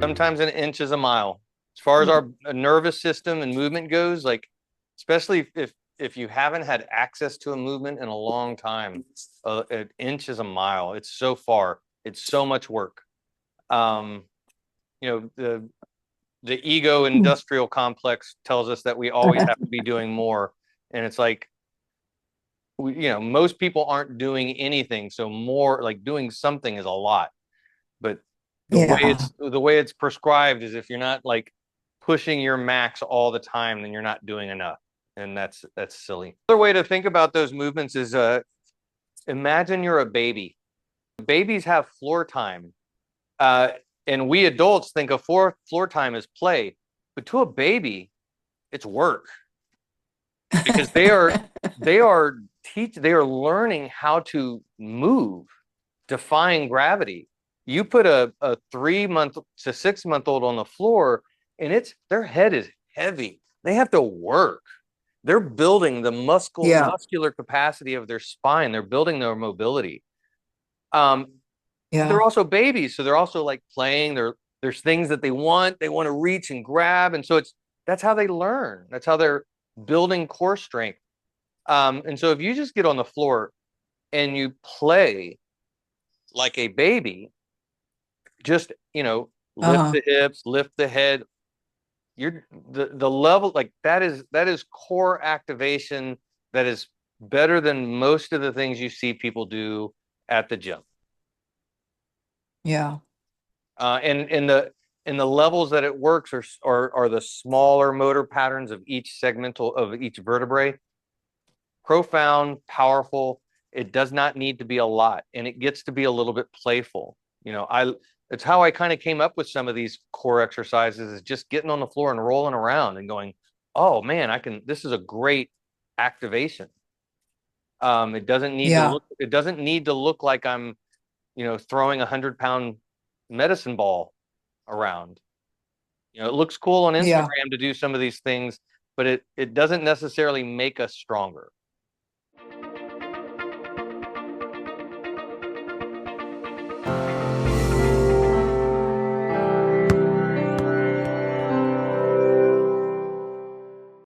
Sometimes an inch is a mile. As far as our nervous system and movement goes, like especially if you haven't had access to a movement in a long time, an inch is a mile. It's so far. It's so much work. Um, the ego industrial complex tells us that we always have to be doing more, and it's like most people aren't doing anything, so more like doing something is a lot. But Yeah. the way it's prescribed is if you're not like pushing your max all the time, then you're not doing enough, and that's silly. Another way to think about those movements is imagine you're a baby. Babies have floor time, uh, and we adults think of floor time as play, but to a baby, it's work because they are learning how to move, defying gravity. You put a 3 month to 6 month old on the floor, and it's their head is heavy. They have to work. They're building the Yeah. muscular capacity of their spine. They're building their mobility. Um, they're Yeah. also babies, so they're also like playing. There's things that they want to reach and grab, and so that's how they learn. That's how they're building core strength. And so if you just get on the floor and you play like a baby, just lift Uh-huh. the hips, lift the head. You're the level like that is core activation that is better than most of the things you see people do at the gym. Yeah. And in the levels that it works are the smaller motor patterns of each segmental of each vertebrae. Profound, powerful. It does not need to be a lot, and it gets to be a little bit playful. I it's how I kind of came up with some of these core exercises is just getting on the floor and rolling around and going, oh man, I can. This is a great activation. Yeah. It doesn't need to look like I'm throwing 100-pound medicine ball around. It looks cool on Yeah. Instagram to do some of these things, but it doesn't necessarily make us stronger.